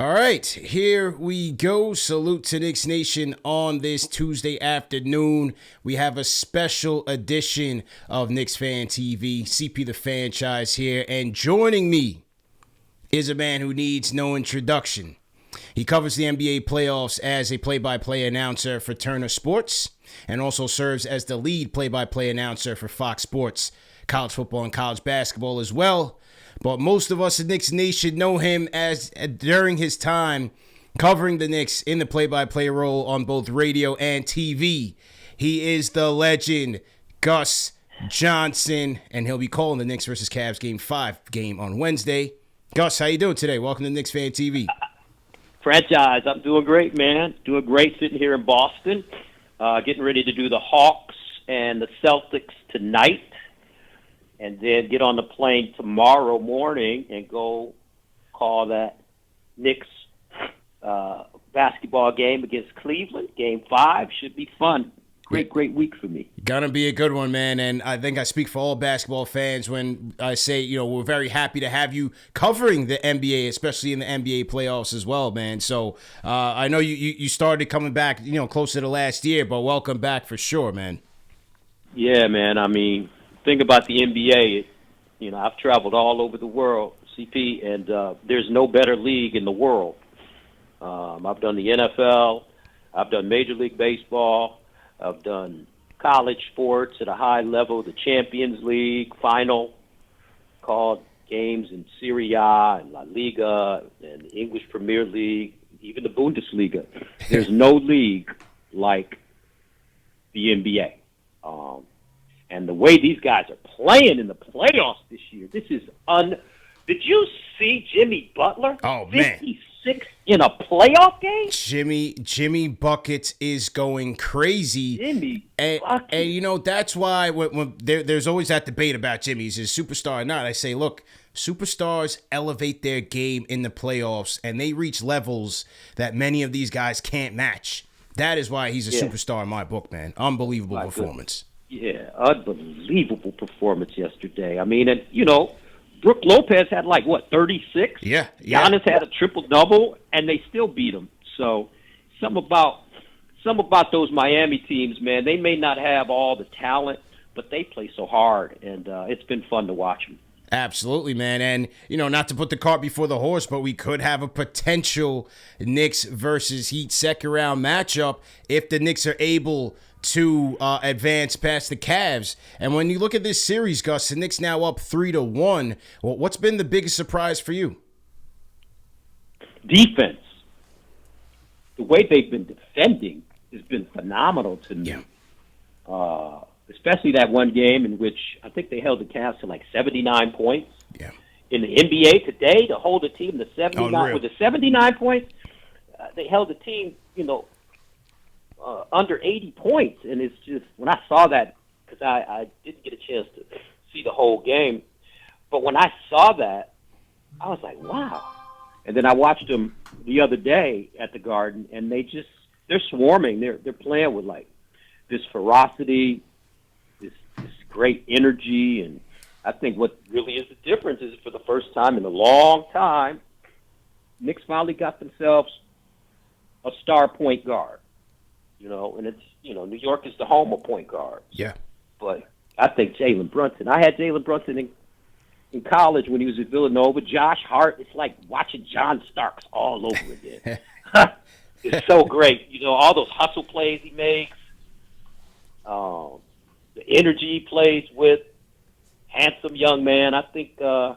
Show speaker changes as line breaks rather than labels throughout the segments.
All right, here we go. Salute to Knicks Nation on this Tuesday afternoon. We have a special edition of Knicks Fan TV. CP The Fanchise here, and joining me is a man who needs no introduction. He covers the NBA playoffs as a play-by-play announcer for Turner Sports and also serves as the lead play-by-play announcer for Fox Sports, college football and college basketball as well. But most of us in Knicks Nation know him as during his time covering the Knicks in the play-by-play role on both radio and TV. He is the legend, Gus Johnson, and he'll be calling the Knicks versus Cavs Game 5 game on Wednesday. Gus, how you doing today? Welcome to Knicks Fan TV.
Franchise, I'm doing great, man. Doing great sitting here in Boston. Getting ready to do the Hawks and the Celtics tonight. And then get on the plane tomorrow morning and go call that Knicks basketball game against Cleveland. Game 5 should be fun. Great week for me.
Gonna be a good one, man. And I think I speak for all basketball fans when I say, we're very happy to have you covering the NBA, especially in the NBA playoffs as well, man. So I know you started coming back, closer to last year, but welcome back for sure, man.
Yeah, man. I mean, think about the NBA. I've traveled all over the world, CP, and there's no better league in the world. I've done the NFL. I've done Major League Baseball. I've done college sports at a high level, the Champions League final, called games in Serie A and La Liga and the English Premier League, even the Bundesliga. There's no league like the NBA. And the way these guys are playing in the playoffs this year, this is Did you see Jimmy Butler?
Oh, man.
56 in a playoff game?
Jimmy Buckets is going crazy.
Jimmy
Buckets. And that's why when there's always that debate about Jimmy. Is he a superstar or not? I say, look, superstars elevate their game in the playoffs, and they reach levels that many of these guys can't match. That is why he's a superstar in my book, man. Unbelievable performance.
Yeah, unbelievable performance yesterday. I mean, and Brook Lopez had 36?
Yeah.
Giannis had a triple-double, and they still beat him. So some about those Miami teams, man, they may not have all the talent, but they play so hard, and it's been fun to watch them.
Absolutely, man. And, not to put the cart before the horse, but we could have a potential Knicks versus Heat second-round matchup if the Knicks are able to advance past the Cavs. And when you look at this series, Gus, the Knicks now up 3-1. Well, what's been the biggest surprise for you?
Defense. The way they've been defending has been phenomenal to me.
Yeah.
Especially that one game in which I think they held the Cavs to 79 points.
Yeah.
In the NBA today, to hold a team to 79 with the 79 points, they held the team, under 80 points, and it's just when I saw that, because I didn't get a chance to see the whole game, but when I saw that, I was like, wow. And then I watched them the other day at the Garden, and they're swarming. They're playing with this ferocity, this great energy, and I think what really is the difference is for the first time in a long time, Knicks finally got themselves a star point guard. And it's, New York is the home of point guards.
Yeah.
But I think Jalen Brunson. I had Jalen Brunson in college when he was at Villanova. Josh Hart, it's like watching John Starks all over again. It's so great. All those hustle plays he makes, the energy he plays with, handsome young man. I think you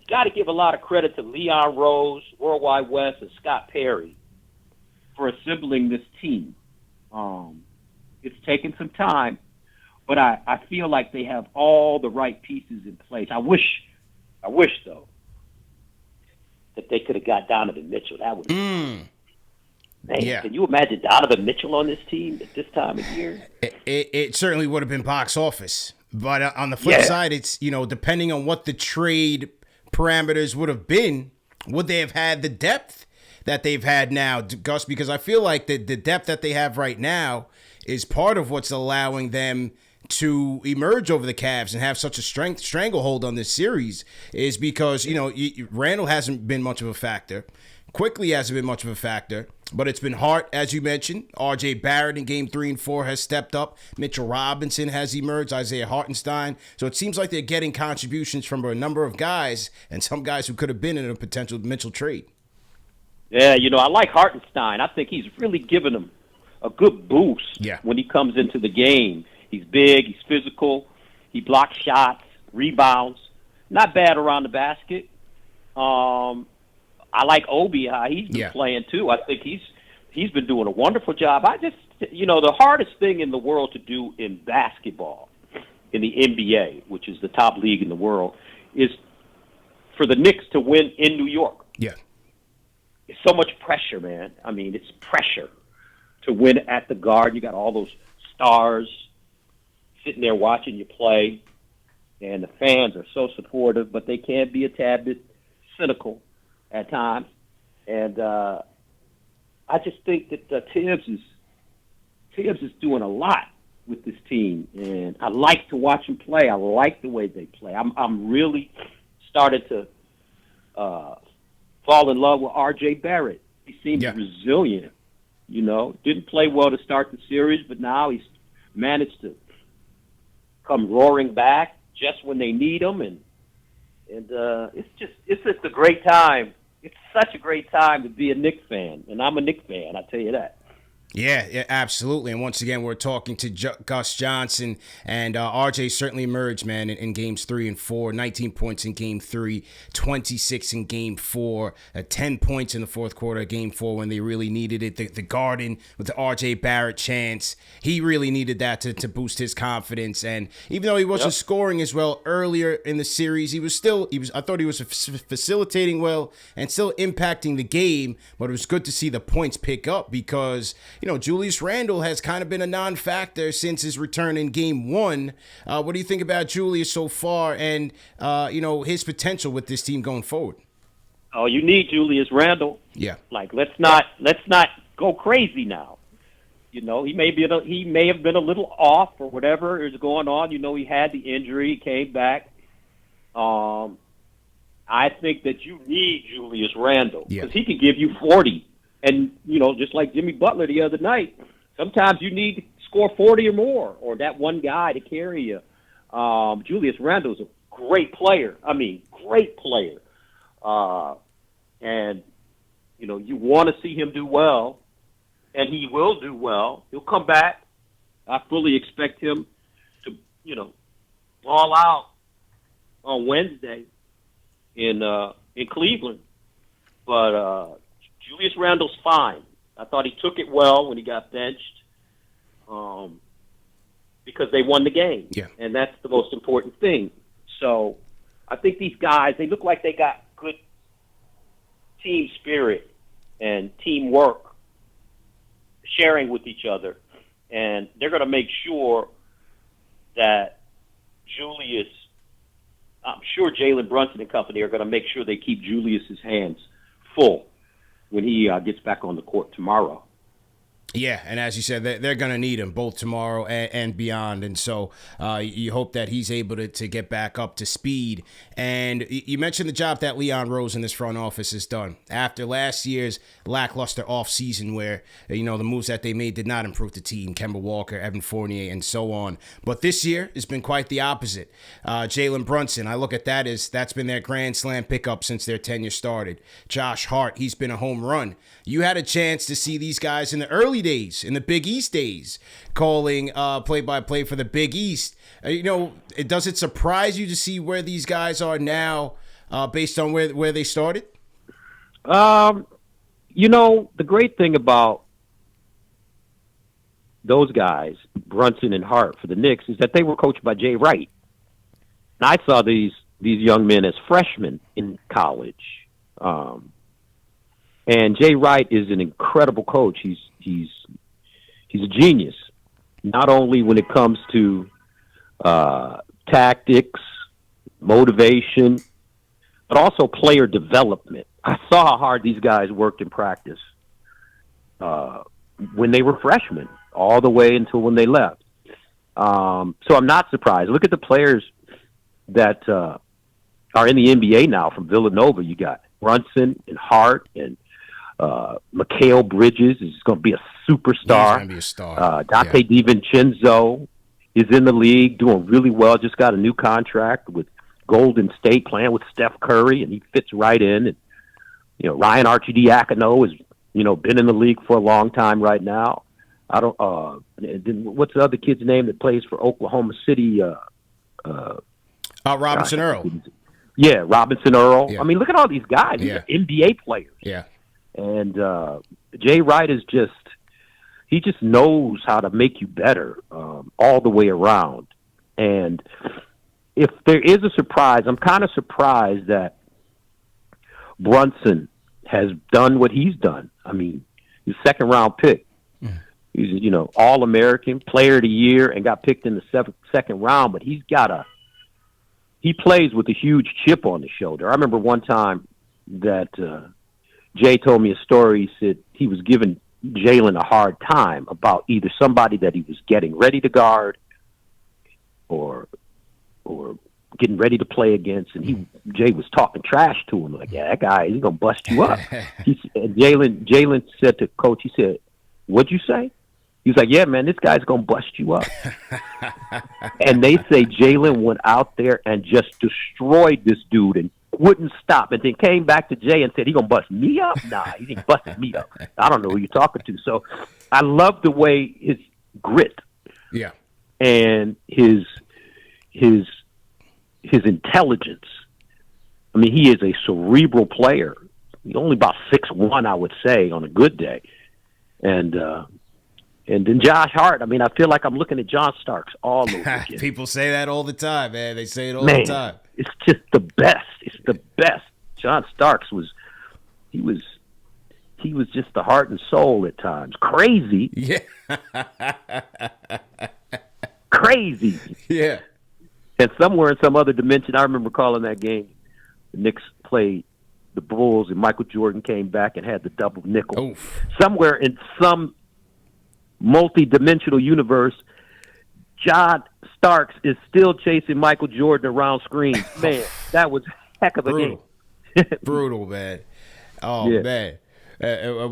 got to give a lot of credit to Leon Rose, Worldwide West, and Scott Perry for assembling this team. It's taken some time, but I feel like they have all the right pieces in place. I wish though, that they could have got Donovan Mitchell. That would man,
yeah.
Can you imagine Donovan Mitchell on this team at this time of year?
It certainly would have been box office. But on the flip side, it's, depending on what the trade parameters would have been, would they have had the depth that they've had now, Gus? Because I feel like the depth that they have right now is part of what's allowing them to emerge over the Cavs and have such a stranglehold on this series, is because, Randle hasn't been much of a factor. quickly hasn't been much of a factor, but it's been Hart, as you mentioned. RJ Barrett in game 3 and 4 has stepped up. Mitchell Robinson has emerged. Isaiah Hartenstein. So it seems like they're getting contributions from a number of guys, and some guys who could have been in a potential Mitchell trade.
Yeah, I like Hartenstein. I think he's really given him a good boost when he comes into the game. He's big, he's physical, he blocks shots, rebounds. Not bad around the basket. I like Obi, how he's been playing too. I think he's been doing a wonderful job. The hardest thing in the world to do in basketball, in the NBA, which is the top league in the world, is for the Knicks to win in New York.
Yeah.
It's so much pressure, man. I mean, it's pressure to win at the Garden. You got all those stars sitting there watching you play, and the fans are so supportive, but they can be a tad bit cynical at times. And I just think that Tibbs is doing a lot with this team, and I like to watch them play. I like the way they play. I'm really started to fall in love with R.J. Barrett. He seems resilient. Didn't play well to start the series, but now he's managed to come roaring back just when they need him, and it's just a great time. It's such a great time to be a Knicks fan, and I'm a Knicks fan, I tell you that.
Yeah, absolutely. And once again, we're talking to Gus Johnson, and RJ certainly emerged, man, in games 3 and 4, 19 points in game 3, 26 in game 4, 10 points in the fourth quarter of game 4 when they really needed it. The Garden with the RJ Barrett chance, he really needed that to boost his confidence. And even though he wasn't scoring as well earlier in the series, I thought he was facilitating well and still impacting the game, but it was good to see the points pick up because Julius Randle has kind of been a non-factor since his return in game 1. What do you think about Julius so far and, his potential with this team going forward?
Oh, you need Julius Randle.
Yeah.
Let's not go crazy now. He may have been a little off or whatever is going on. He had the injury, came back. I think that you need Julius Randle because he can give you 40. And, just like Jimmy Butler the other night, sometimes you need to score 40 or more, or that one guy to carry you. Julius Randle's a great player. Great player. And, you want to see him do well, and he will do well. He'll come back. I fully expect him to, ball out on Wednesday in Cleveland. But Julius Randle's fine. I thought he took it well when he got benched because they won the game.
Yeah.
And that's the most important thing. So I think these guys, they look like they got good team spirit and teamwork, sharing with each other. And they're going to make sure that I'm sure Jalen, Brunson and company are going to make sure they keep Julius's hands full when he gets back on the court tomorrow.
Yeah, and as you said, they're going to need him both tomorrow and beyond. And so you hope that he's able to get back up to speed. And you mentioned the job that Leon Rose in this front office has done. After last year's lackluster offseason where, the moves that they made did not improve the team, Kemba Walker, Evan Fournier, and so on. But this year has been quite the opposite. Jalen Brunson, I look at that as that's been their grand slam pickup since their tenure started. Josh Hart, he's been a home run. You had a chance to see these guys in the early days, in the Big East days, calling play-by-play for the Big East. Does it surprise you to see where these guys are now based on where they started?
The great thing about those guys, Brunson and Hart for the Knicks, is that they were coached by Jay Wright. And I saw these young men as freshmen in college. And Jay Wright is an incredible coach. He's a genius, not only when it comes to tactics, motivation, but also player development. I saw how hard these guys worked in practice when they were freshmen, all the way until when they left. So I'm not surprised. Look at the players that are in the NBA now from Villanova. You got Brunson and Hart and Mikal Bridges is going to be a superstar.
He's going to be a star.
Dante DiVincenzo is in the league, doing really well. Just got a new contract with Golden State, playing with Steph Curry, and he fits right in. And Ryan Arcidiacono has been in the league for a long time right now. I don't. What's the other kid's name that plays for Oklahoma City?
Robinson Earl.
Yeah, Robinson Earl.
Yeah.
I mean, look at all these guys. These are NBA players.
Yeah.
And Jay Wright is he just knows how to make you better all the way around. And if there is a surprise, I'm kind of surprised that Brunson has done what he's done. I mean, he's a second-round pick. He's, All-American, Player of the Year, and got picked in the second round. But he plays with a huge chip on his shoulder. I remember one time that Jay told me a story. He said he was giving Jalen a hard time about either somebody that he was getting ready to guard or getting ready to play against, and Jay was talking trash to him, like, yeah, that guy, he's gonna bust you up. And Jalen said to coach, he said, "What'd you say?" He was like, "Yeah, man, this guy's gonna bust you up." And they say Jalen went out there and just destroyed this dude and wouldn't stop, and then came back to Jay and said, "He gonna bust me up?" Nah, he ain't busting me up. I don't know who you're talking to. So I love the way his grit, and his intelligence. I mean, he is a cerebral player. He's only about 6'1", I would say, on a good day. And then Josh Hart. I mean, I feel like I'm looking at John Starks all over again.
People say that all the time, man. They say it all the time.
It's just the best. It's the best. John Starks was just the heart and soul at times. Crazy.
Yeah.
Crazy.
Yeah.
And somewhere in some other dimension, I remember calling that game. The Knicks played the Bulls, and Michael Jordan came back and had the double nickel.
Oof.
Somewhere in some multi-dimensional universe, John Starks is still chasing Michael Jordan around screens. Man, that was a heck of a game.
Brutal, man. Oh, yeah. Man.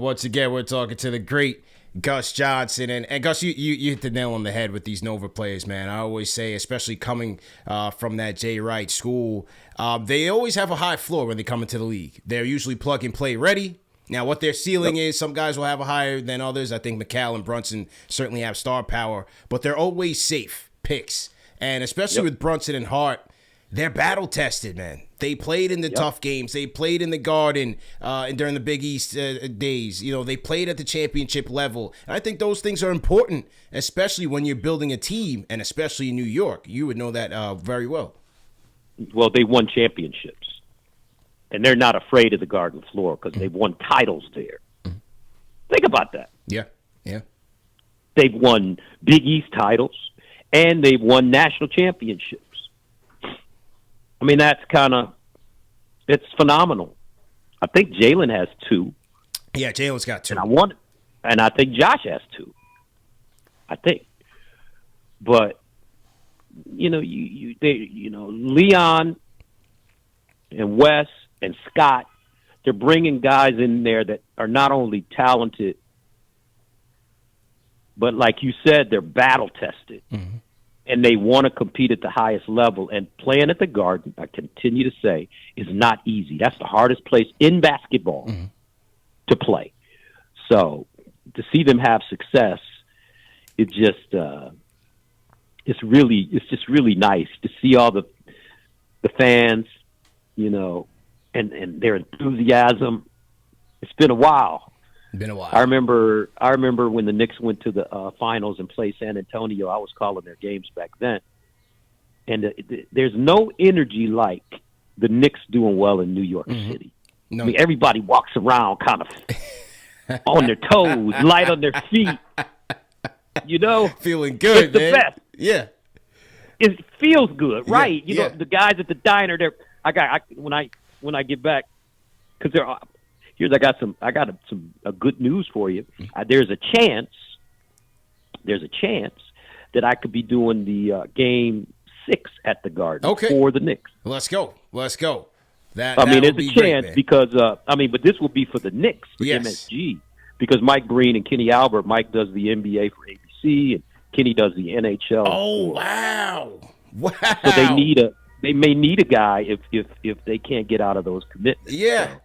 Once again, we're talking to the great Gus Johnson. And Gus, you hit the nail on the head with these Nova players, man. I always say, especially coming from that Jay Wright school, they always have a high floor when they come into the league. They're usually plug-and-play ready. Now, what their ceiling is, some guys will have a higher than others. I think Mikal and Brunson certainly have star power, but they're always safe picks. And especially with Brunson and Hart, they're battle-tested, man. They played in the tough games. They played in the Garden and during the Big East days. They played at the championship level. And I think those things are important, especially when you're building a team, and especially in New York. You would know that very well.
Well, they won championships. And they're not afraid of the Garden floor because they've won titles there. Think about that.
Yeah.
They've won Big East titles, and they've won national championships. I mean, it's phenomenal. I think Jalen has 2.
Yeah, Jalen's got 2.
And I think Josh has 2. I think. But, Leon and Wes and Scott, they're bringing guys in there that are not only talented, but like you said, they're battle tested. Mm-hmm. And they want to compete at the highest level. And playing at the Garden, I continue to say, is not easy. That's the hardest place in basketball to play. So to see them have success, it's just really nice to see all the fans, and their enthusiasm. It's been a while. I remember when the Knicks went to the finals and played San Antonio. I was calling their games back then, and there's no energy like the Knicks doing well in New York City. No. I mean, everybody walks around kind of on their toes, light on their feet.
Feeling good,
it's the
man.
Best.
Yeah,
it feels good, right? You know, the guys at the diner. When I get back, because I got some good news for you. There's a chance that I could be doing the game 6 at the Garden for the Knicks.
Let's go. That
I mean,
would
there's
be
a
great,
chance
man.
because but this will be for the Knicks for
Yes.
MSG because Mike Breen and Kenny Albert. Mike does the NBA for ABC, and Kenny does the NHL.
Oh, wow. Wow.
So they may need a guy if they can't get out of those commitments.
Yeah.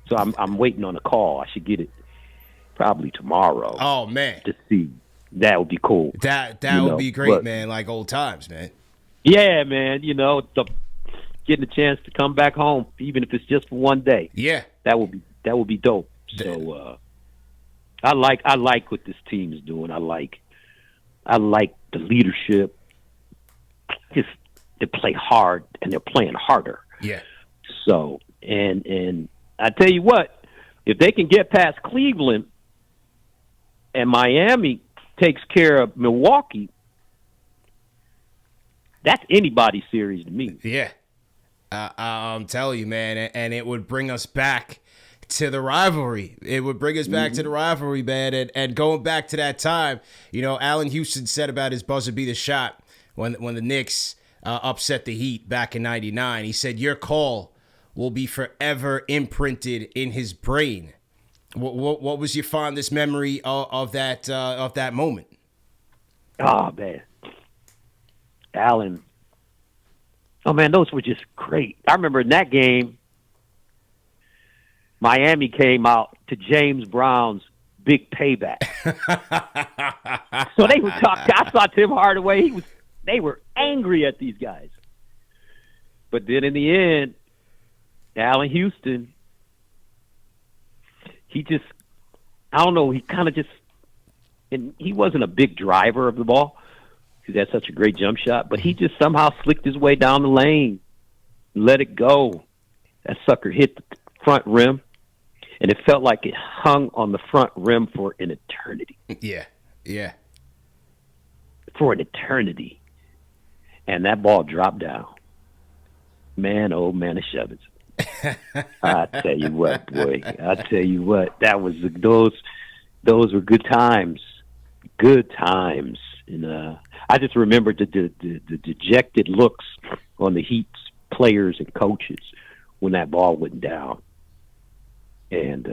So I'm waiting on a call. I should get it probably tomorrow.
Oh, man.
To see. That would be cool.
That would be great, man. Like old times, man.
Yeah, man. Getting a chance to come back home, even if it's just for one day.
Yeah.
That would be dope. So I like what this team is doing. I like the leadership. Just they play hard and they're playing harder.
Yeah.
So and I tell you what, if they can get past Cleveland and Miami takes care of Milwaukee, that's anybody's series to me.
Yeah. I'm telling you, man, and it would bring us back to the rivalry. It would bring us back to the rivalry, man, and going back to that time, Allan Houston said about his buzzer beater shot when the Knicks upset the Heat back in '99. He said, "Your call will be forever imprinted in his brain." What was your fondest memory of that moment?
Oh, man. Allan. Oh, man, those were just great. I remember in that game, Miami came out to James Brown's Big Payback. So they were talking. I saw Tim Hardaway. They were angry at these guys. But then in the end, Allan Houston, he just, I don't know, he kind of just, and he wasn't a big driver of the ball because that's such a great jump shot, but he just somehow slicked his way down the lane, let it go. That sucker hit the front rim, and it felt like it hung on the front rim for an eternity.
Yeah.
For an eternity. And that ball dropped down. Man, oh, man, of Shevitz. I tell you what, boy. I tell you what. That was those were good times. Good times. And I just remember the dejected looks on the Heat's players and coaches when that ball went down. And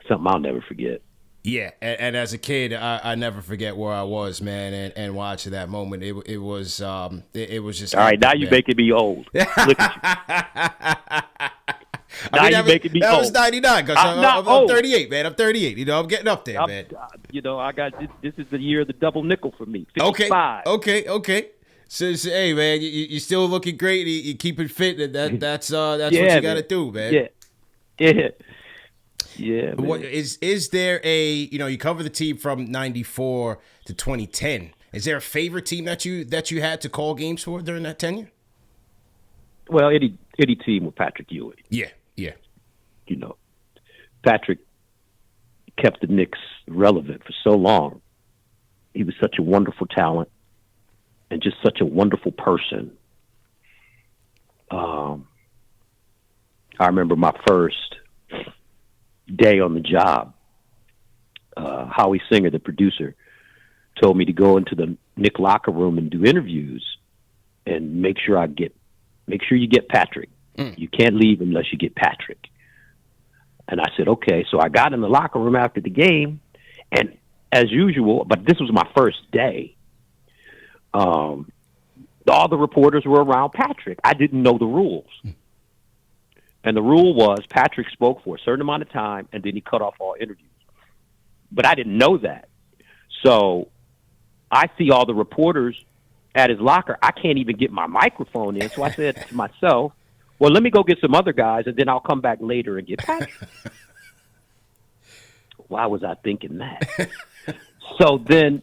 something I'll never forget.
Yeah, and as a kid, I never forget where I was, man, and watching that moment. It was just
all right. Now
epic,
you're
man.
making me old. Look at you. Now you're making me old.
That was 99. Cause I'm 38, man. I'm 38. I'm getting up there, man.
I got this is the year of the double nickel for me. 55.
Okay. So hey, man, you still looking great. You keeping fit, and that's what
Yeah,
you got to do, man.
Yeah. Yeah.
What is there a you cover the team from '94 to 2010? Is there a favorite team that you had to call games for during that tenure?
Well, any team with Patrick Ewing.
Yeah.
Patrick kept the Knicks relevant for so long. He was such a wonderful talent and just such a wonderful person. I remember my first day on the job. Howie Singer, the producer, told me to go into the Knick locker room and do interviews and make sure you get Patrick. You can't leave unless you get Patrick. And I said, okay. So I got in the locker room after the game, and as usual, but this was my first day, all the reporters were around Patrick. I didn't know the rules. And the rule was Patrick spoke for a certain amount of time, and then he cut off all interviews. But I didn't know that. So I see all the reporters at his locker. I can't even get my microphone in. So I said to myself, well, let me go get some other guys, and then I'll come back later and get Patrick. Why was I thinking that? So then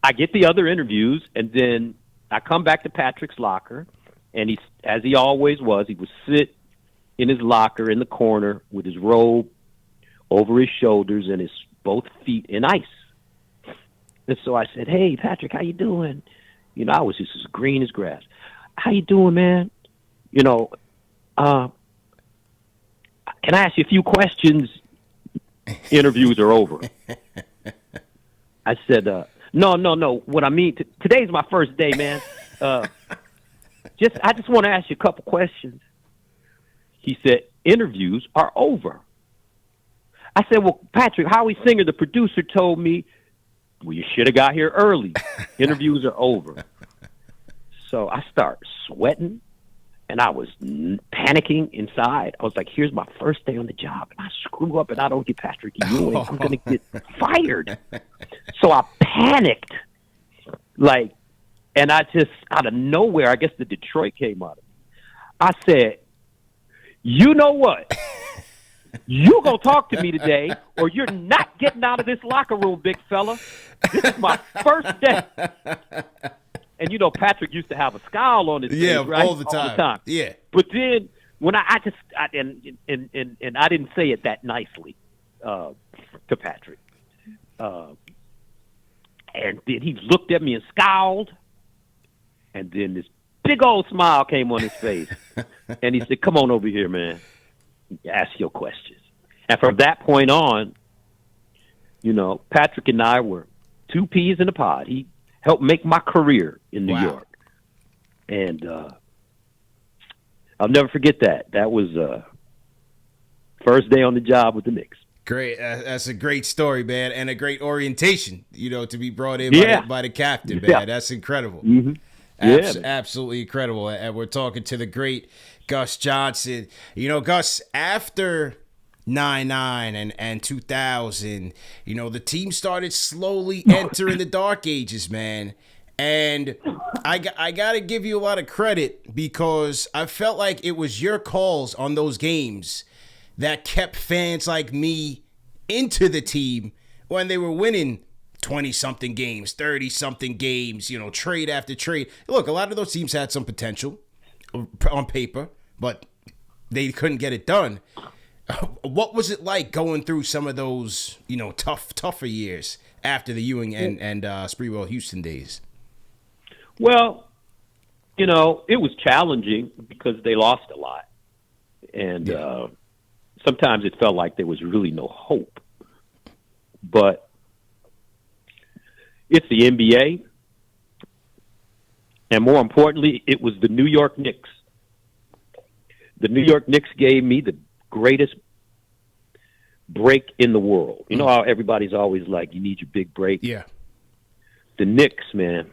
I get the other interviews, and then I come back to Patrick's locker, and he, as he always was, he would sit in his locker in the corner with his robe over his shoulders and his both feet in ice. And so I said, hey, Patrick, how you doing? I was just as green as grass. How you doing, man? Can I ask you a few questions? Interviews are over. I said, no. What I mean, today's my first day, man. I just want to ask you a couple questions. He said, interviews are over. I said, well, Patrick, Howie Singer, the producer, told me, well, you should have got here early. Interviews are over. So I start sweating, and I was panicking inside. I was like, here's my first day on the job, and I screw up and I don't get Patrick Ewing. I'm going to get fired. So I panicked. And I just, out of nowhere, I guess the Detroit came out of me. I said, you know what? You gonna talk to me today, or you're not getting out of this locker room, big fella. This is my first day. And you know, Patrick used to have a scowl on his face, right?
All the time. Yeah.
But then when I didn't say it that nicely to Patrick, and then he looked at me and scowled, and then this big old smile came on his face, and he said, "Come on over here, man. Ask your questions." And from that point on, you know, Patrick and I were two peas in a pod. He helped make my career in New York. And I'll never forget that. That was first day on the job with the Knicks.
Great. That's a great story, man, and a great orientation, you know, to be brought in by the captain, man. That's incredible.
Mm-hmm.
Absolutely incredible. And we're talking to the great Gus Johnson. You know, Gus, after 99 and 2000, you know, the team started slowly entering the dark ages, man. And I got to give you a lot of credit, because I felt like it was your calls on those games that kept fans like me into the team when they were winning 20-something games, 30-something games, you know, trade after trade. Look, a lot of those teams had some potential on paper, but they couldn't get it done. What was it like going through some of those, you know, tougher years after the Ewing and Sprewell Houston days?
Well, you know, it was challenging because they lost a lot. And sometimes it felt like there was really no hope. But it's the NBA, and more importantly, it was the New York Knicks. The New York Knicks gave me the greatest break in the world. You know how everybody's always like, you need your big break?
Yeah.
The Knicks, man,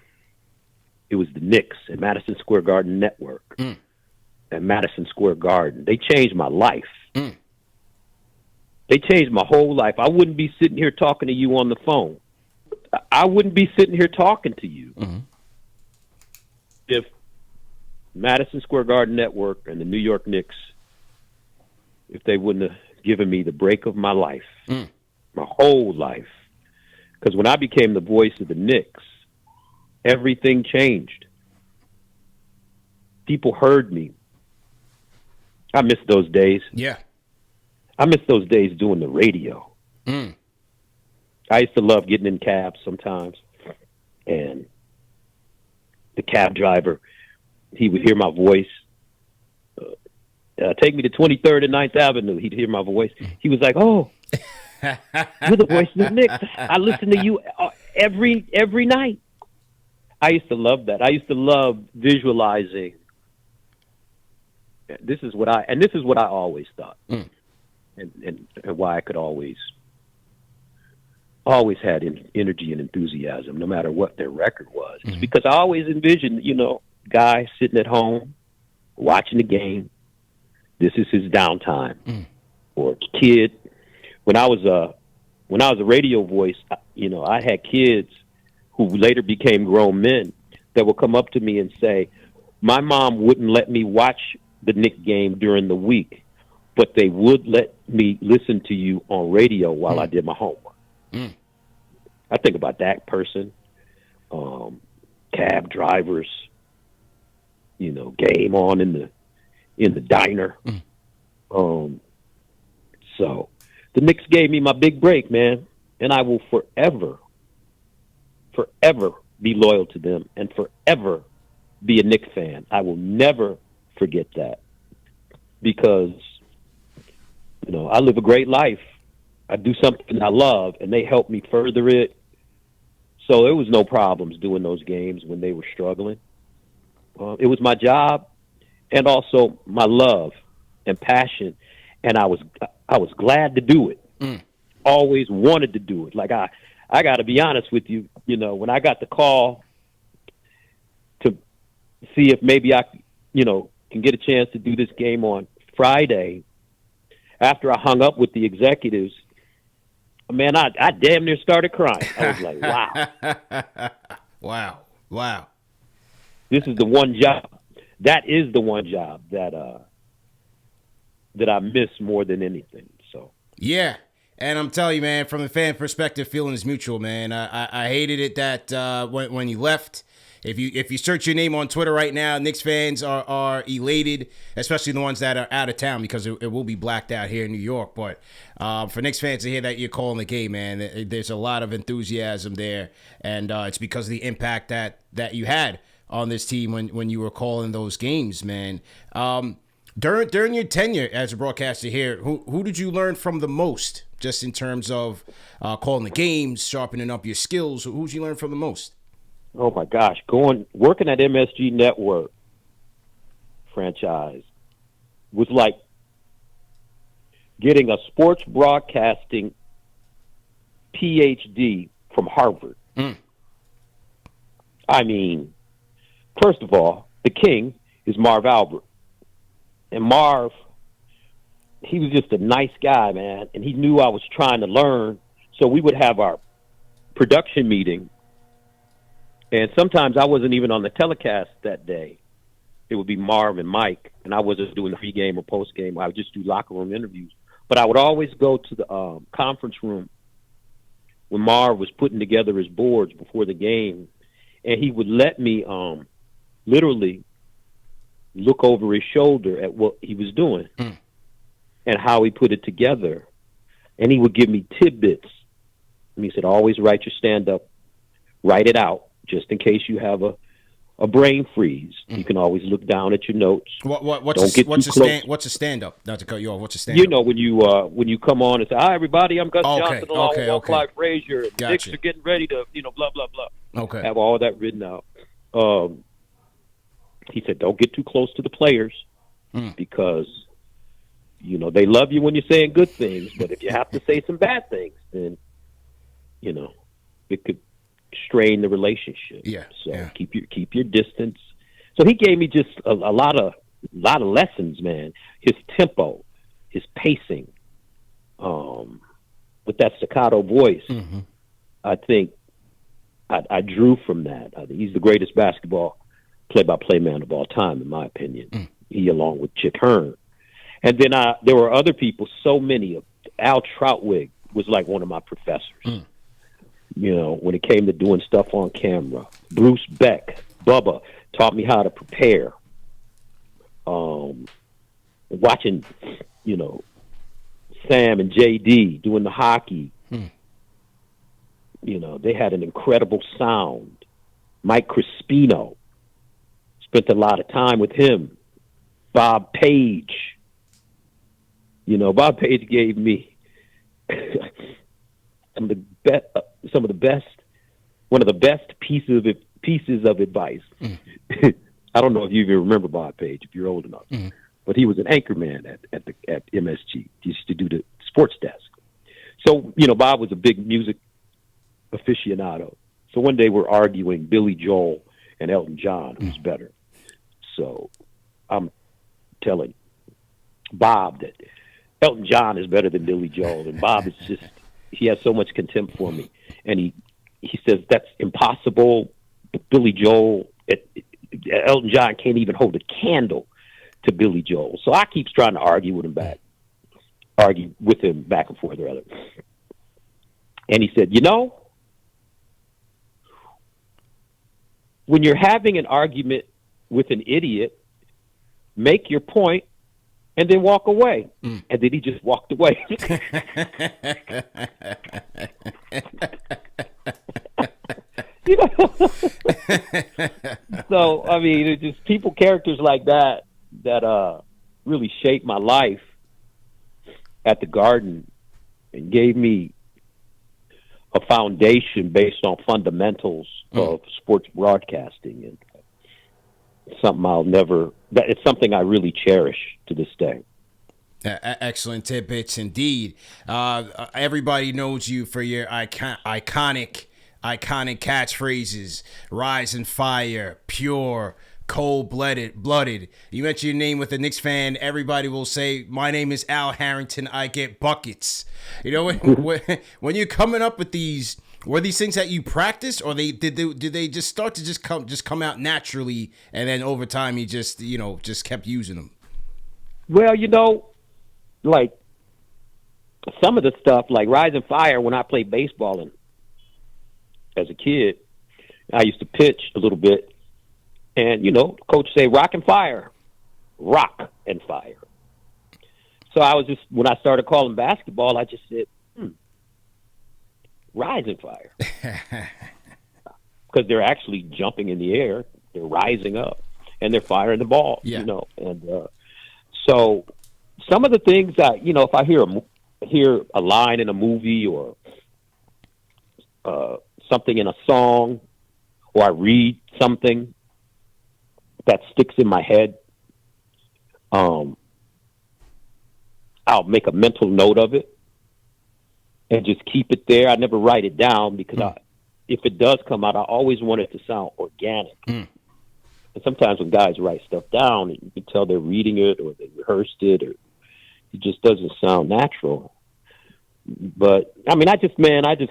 it was the Knicks at Madison Square Garden Network. At Madison Square Garden. They changed my life. They changed my whole life. I wouldn't be sitting here talking to you on the phone. I wouldn't be sitting here talking to you if Madison Square Garden Network and the New York Knicks, if they wouldn't have given me the break of my life, my whole life. Because when I became the voice of the Knicks, everything changed. People heard me. I miss those days.
Yeah.
I miss those days doing the radio. I used to love getting in cabs sometimes, and the cab driver, he would hear my voice. Take me to 23rd and 9th Avenue. He'd hear my voice. He was like, "Oh, you're the voice of the Knicks. I listen to you every night." I used to love that. I used to love visualizing. This is what I always thought, and why I could always had energy and enthusiasm, no matter what their record was. It's because I always envisioned, you know, guy sitting at home watching the game. This is his downtime. Or kid. When I was a radio voice, you know, I had kids who later became grown men that would come up to me and say, "My mom wouldn't let me watch the Knicks game during the week, but they would let me listen to you on radio while I did my homework." I think about that person, cab drivers, you know, game on in the diner. So the Knicks gave me my big break, man, and I will forever be loyal to them and forever be a Knicks fan. I will never forget that, because, you know, I live a great life. I do something I love, and they help me further it. So there was no problems doing those games when they were struggling. It was my job and also my love and passion, and I was glad to do it. Always wanted to do it. Like I got to be honest with you. You know, when I got the call to see if maybe I, can get a chance to do this game on Friday, after I hung up with the executives, man, I damn near started crying. I was like, wow.
Wow.
This is the one job. That is the one job that I miss more than anything. So
yeah, and I'm telling you, man, from the fan perspective, feeling is mutual, man. I hated it that when you left. If you search your name on Twitter right now, Knicks fans are elated, especially the ones that are out of town because it will be blacked out here in New York. But for Knicks fans to hear that you're calling the game, man, there's a lot of enthusiasm there, and it's because of the impact that you had on this team when you were calling those games, man. During your tenure as a broadcaster here, who did you learn from the most, just in terms of calling the games, sharpening up your skills? Who did you learn from the most?
Oh my gosh, working at MSG Network franchise was like getting a sports broadcasting PhD from Harvard. I mean, first of all, the king is Marv Albert. And Marv, he was just a nice guy, man, and he knew I was trying to learn. So we would have our production meeting, and sometimes I wasn't even on the telecast that day. It would be Marv and Mike, and I wasn't doing the pregame or postgame. I would just do locker room interviews. But I would always go to the conference room when Marv was putting together his boards before the game, and he would let me literally look over his shoulder at what he was doing and how he put it together. And he would give me tidbits. And he said, always write your stand-up, write it out, just in case you have a brain freeze. You can always look down at your notes.
What's a stand-up? Not to cut you off. What's a stand-up?
You know, when you come on and say, hi, everybody, I'm Gus Johnson, along with Clyde Frazier.
Gotcha.
Knicks are getting ready to, blah, blah, blah.
Okay.
Have all that written out. He said, don't get too close to the players because, they love you when you're saying good things. But if you have to say some bad things, then, it could strain the relationship.
Yeah.
So keep your distance. So he gave me just a lot of lessons, man. His tempo, his pacing, with that staccato voice. I think I drew from that. I think he's the greatest basketball play-by-play man of all time, in my opinion. He, along with Chick Hearn. And then there were other people, so many. Al Troutwig was like one of my professors. When it came to doing stuff on camera. Bruce Beck, Bubba, taught me how to prepare. Watching, Sam and JD doing the hockey. They had an incredible sound. Mike Crispino. Spent a lot of time with him. Bob Page. Bob Page gave me one of the best pieces of advice. I don't know if you even remember Bob Page, if you're old enough, but he was an anchor man at MSG. He used to do the sports desk. So, Bob was a big music aficionado. So one day we're arguing Billy Joel and Elton John, who's better. So I'm telling Bob that Elton John is better than Billy Joel, and Bob is he has so much contempt for me. And he says, that's impossible. Billy Joel, Elton John can't even hold a candle to Billy Joel. So I keep trying to argue with him back and forth rather. And he said, when you're having an argument with an idiot, make your point and then walk away. And then he just walked away. So, I mean, it's just characters like that really shaped my life at the Garden and gave me a foundation based on fundamentals of sports broadcasting. And something it's something I really cherish to this day.
Excellent tidbits indeed. Everybody knows you for your iconic catchphrases: "Rise and fire," "Pure," "Cold-blooded." You mention your name with a Knicks fan, everybody will say, "My name is Al Harrington. I get buckets." You know, when you're coming up with these, were these things that you practiced, or did they just start to come out naturally, and then over time you just kept using them?
Well, like some of the stuff, like "Rise and Fire," when I played baseball and as a kid, I used to pitch a little bit, and coach say "Rock and fire," rock and fire. So I was when I started calling basketball, I just said, "Rise and fire," because they're actually jumping in the air, they're rising up, and they're firing the ball.
Yeah.
And so some of the things that if I hear a line in a movie or something in a song, or I read something that sticks in my head, I'll make a mental note of it and just keep it there. I never write it down because if it does come out, I always want it to sound organic. And sometimes when guys write stuff down, you can tell they're reading it or they rehearsed it, or it just doesn't sound natural. But I mean, I just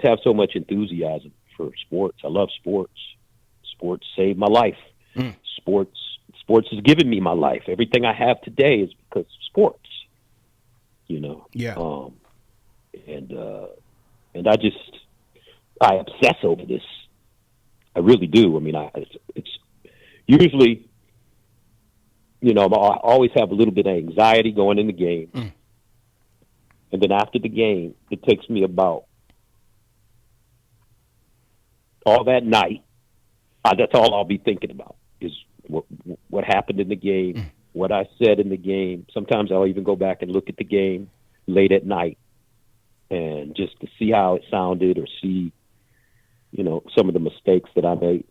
have so much enthusiasm for sports. I love sports. Sports saved my life. Sports has given me my life. Everything I have today is because of sports.
Yeah.
And I obsess over this. I really do. I mean, it's usually, I always have a little bit of anxiety going in the game. And then after the game, it takes me about all that night. That's all I'll be thinking about is what happened in the game, what I said in the game. Sometimes I'll even go back and look at the game late at night, and just to see how it sounded or see, some of the mistakes that I made.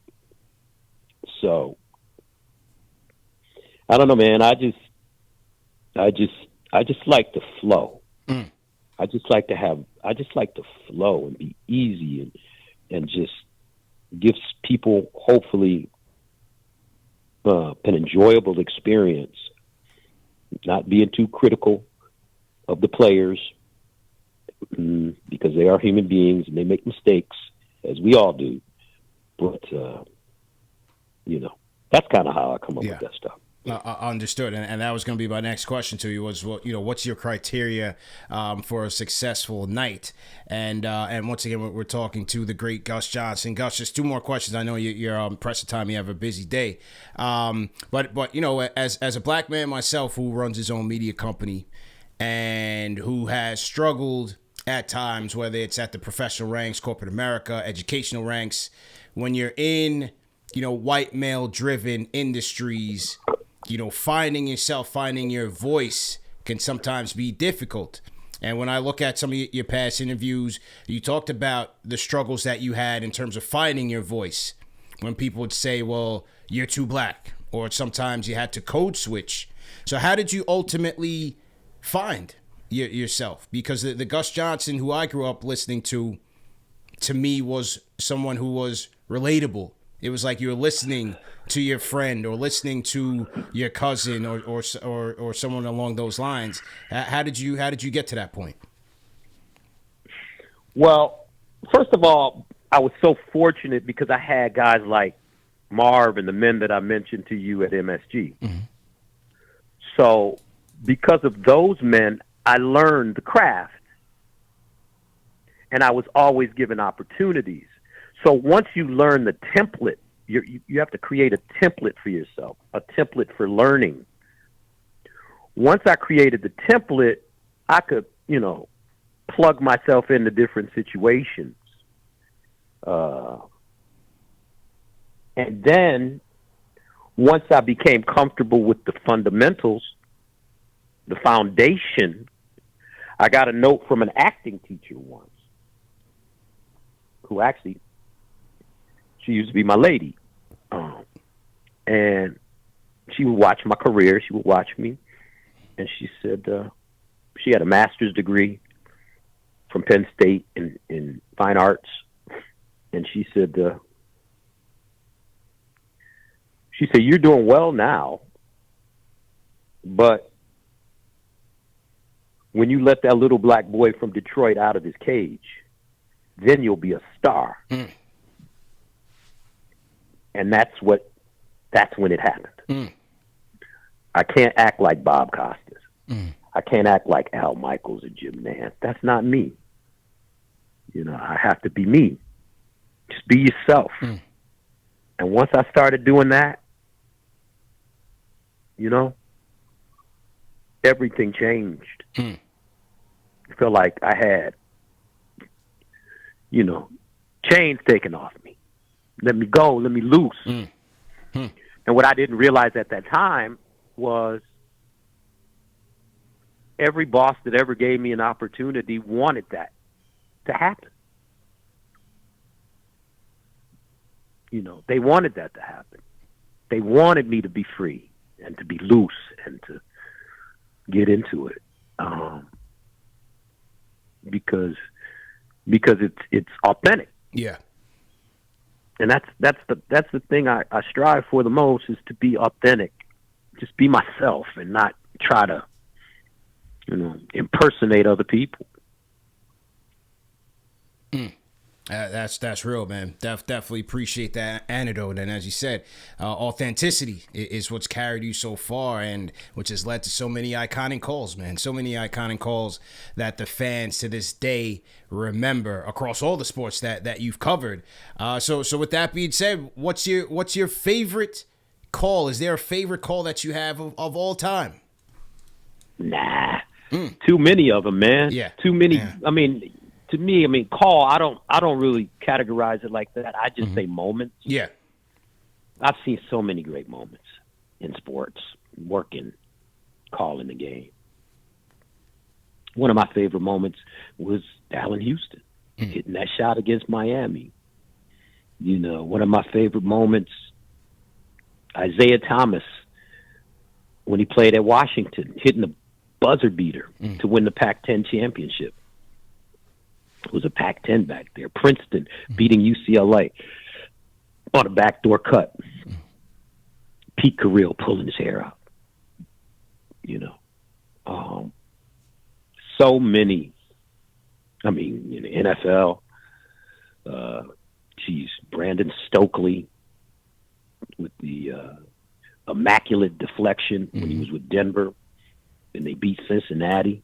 So I don't know, man. I just like to flow. I just like to flow and be easy and just gives people hopefully an enjoyable experience, not being too critical of the players, because they are human beings and they make mistakes, as we all do. But that's kind of how I come up with that stuff.
Understood, and that was going to be my next question to you was, what's your criteria for a successful night? And once again, we're talking to the great Gus Johnson. Gus, just two more questions. I know you're pressed for time. You have a busy day, but as a black man myself who runs his own media company and who has struggled at times, whether it's at the professional ranks, corporate America, educational ranks, when you're in white male driven industries. Finding yourself, finding your voice can sometimes be difficult. And when I look at some of your past interviews, you talked about the struggles that you had in terms of finding your voice. When people would say, well, you're too black, or sometimes you had to code switch. So how did you ultimately find yourself? Because the Gus Johnson who I grew up listening to me, was someone who was relatable. It was like you were listening to your friend or listening to your cousin or someone along those lines. How did you get to that point?
Well, first of all, I was so fortunate because I had guys like Marv and the men that I mentioned to you at MSG. So because of those men, I learned the craft, and I was always given opportunities. So once you learn the template, you have to create a template for yourself, a template for learning. Once I created the template, I could, plug myself into different situations. And then once I became comfortable with the fundamentals, the foundation, I got a note from an acting teacher once who actually, she used to be my lady. And she would watch my career. She would watch me, and she said she had a master's degree from Penn State in fine arts, and she said, "You're doing well now, but when you let that little black boy from Detroit out of his cage, then you'll be a star." And that's when it happened. I can't act like Bob Costas. I can't act like Al Michaels or Jim Nance. That's not me. I have to be me. Just be yourself. And once I started doing that, everything changed. I felt like I had, chains taken off me. Let me go. Let me loose. And what I didn't realize at that time was every boss that ever gave me an opportunity wanted that to happen. They wanted that to happen. They wanted me to be free and to be loose and to get into it, because it's authentic.
Yeah.
And that's the thing I strive for the most, is to be authentic, just be myself and not try to impersonate other people.
That's real, man. Definitely appreciate that anecdote. And as you said, authenticity is what's carried you so far, and which has led to so many iconic calls, man. So many iconic calls that the fans to this day remember across all the sports that you've covered. So with that being said, what's your favorite call? Is there a favorite call that you have of all time?
Nah, too many of them, man.
Yeah,
too many.
Yeah.
To me, call, I don't really categorize it like that. I just say moments.
Yeah.
I've seen so many great moments in sports, working, calling the game. One of my favorite moments was Allan Houston hitting that shot against Miami. One of my favorite moments, Isaiah Thomas, when he played at Washington, hitting the buzzer beater to win the Pac-10 championship. It was a Pac-10 back there. Princeton beating UCLA on a backdoor cut. Pete Carril pulling his hair out. So many. NFL. Brandon Stokely with the immaculate deflection when he was with Denver, and they beat Cincinnati.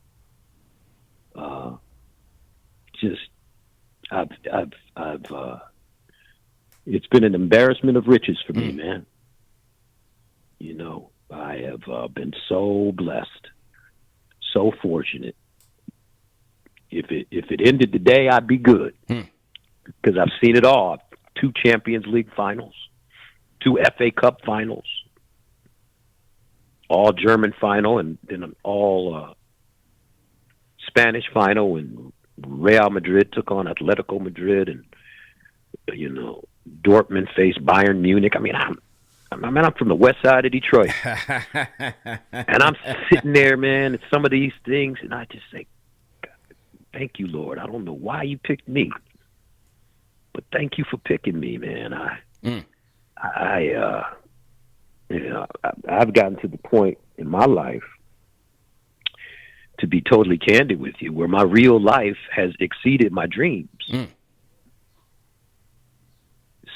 It's been an embarrassment of riches for me, man. I have been so blessed, so fortunate. If it ended today, I'd be good, because I've seen it all. 2 Champions League finals, 2 FA Cup finals, all German final, and then an all Spanish final, and Real Madrid took on Atletico Madrid, and Dortmund faced Bayern Munich. I'm from the west side of Detroit, and I'm sitting there, man, at some of these things, and I just say, "Thank you, Lord. I don't know why you picked me, but thank you for picking me, man." I've gotten to the point in my life, to be totally candid with you, where my real life has exceeded my dreams.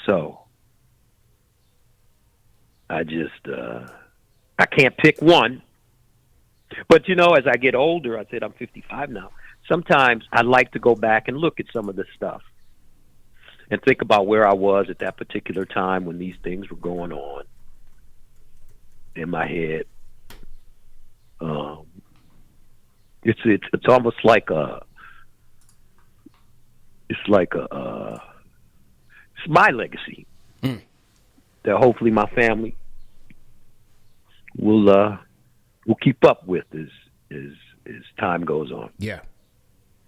So I can't pick one. But, as I get older, I said I'm 55 now, sometimes I like to go back and look at some of this stuff and think about where I was at that particular time when these things were going on in my head. It's almost like it's my legacy that hopefully my family will keep up with as time goes on.
Yeah.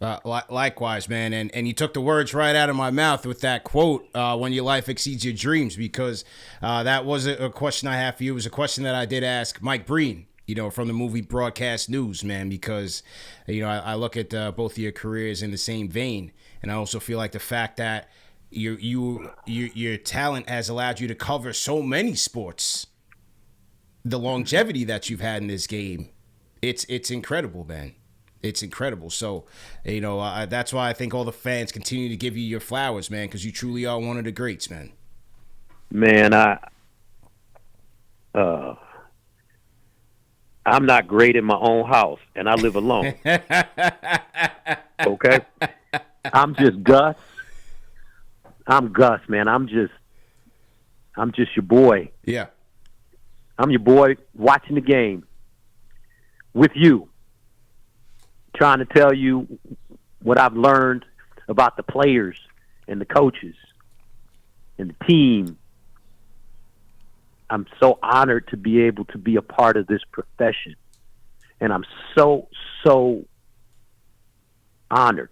Likewise, man, and you took the words right out of my mouth with that quote, when your life exceeds your dreams, because that was a question I have for you. It was a question that I did ask Mike Breen, from the movie Broadcast News, man, because, I look at both of your careers in the same vein, and I also feel like the fact that your talent has allowed you to cover so many sports, the longevity that you've had in this game, it's incredible, man. It's incredible. So, that's why I think all the fans continue to give you your flowers, man, because you truly are one of the greats, man.
Man, I'm not great in my own house, and I live alone. Okay? I'm just Gus. I'm Gus, man. I'm just your boy.
Yeah.
I'm your boy watching the game with you, trying to tell you what I've learned about the players and the coaches and the team. I'm so honored to be able to be a part of this profession. And I'm so, so honored.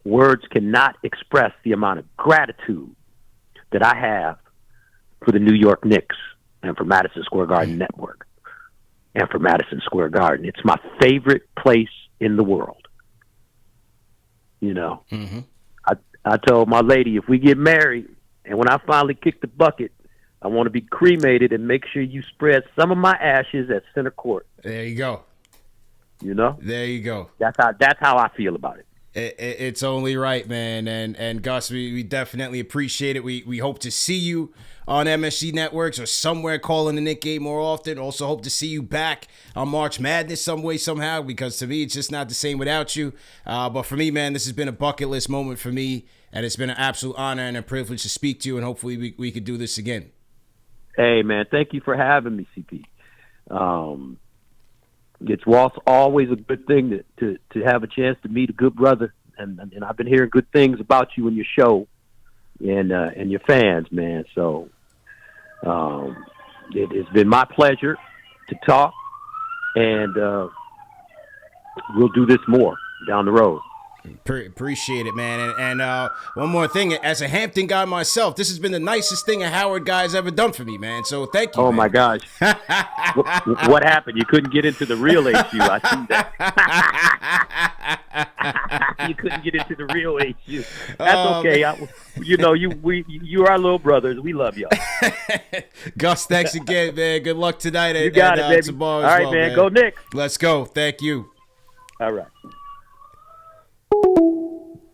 Words cannot express the amount of gratitude that I have for the New York Knicks and for Madison Square Garden Network and for Madison Square Garden. It's my favorite place in the world.
Mm-hmm.
I told my lady, if we get married and when I finally kick the bucket, I want to be cremated and make sure you spread some of my ashes at center court.
There you go.
There
you go.
That's how I feel about it.
It's only right, man. And Gus, we definitely appreciate it. We hope to see you on MSG Networks or somewhere calling the Knick game more often. Also hope to see you back on March Madness some way, somehow, because to me, it's just not the same without you. But for me, man, this has been a bucket list moment for me, and it's been an absolute honor and a privilege to speak to you, and hopefully we could do this again.
Hey, man, thank you for having me, CP. It's always a good thing to have a chance to meet a good brother, and I've been hearing good things about you and your show and your fans, man. So it has been my pleasure to talk, and we'll do this more down the road.
Appreciate it, man. And one more thing, as a Hampton guy myself, this has been the nicest thing a Howard guy has ever done for me, man. So thank you.
Oh,
man.
my gosh. What happened? You couldn't get into the real HU. I see that. You couldn't get into the real HU. That's okay. You are our little brothers. We love y'all.
Gus, thanks again, man. Good luck tonight.
You got it, baby.
Tomorrow
all right, man. Go Knicks.
Let's go. Thank you.
All right.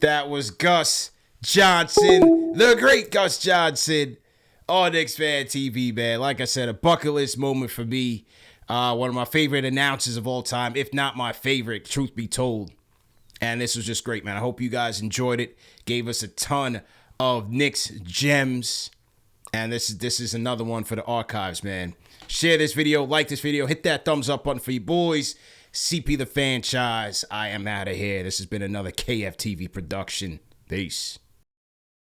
That was Gus Johnson, the great Gus Johnson, on Knicks Fan TV, man. Like I said, a bucket list moment for me. One of my favorite announcers of all time, if not my favorite, truth be told. And this was just great, man. I hope you guys enjoyed it. Gave us a ton of Knicks gems. And this is another one for the archives, man. Share this video, like this video, hit that thumbs up button for you boys. CP The Fanchise. I am out of here. This has been another KFTV production. Peace.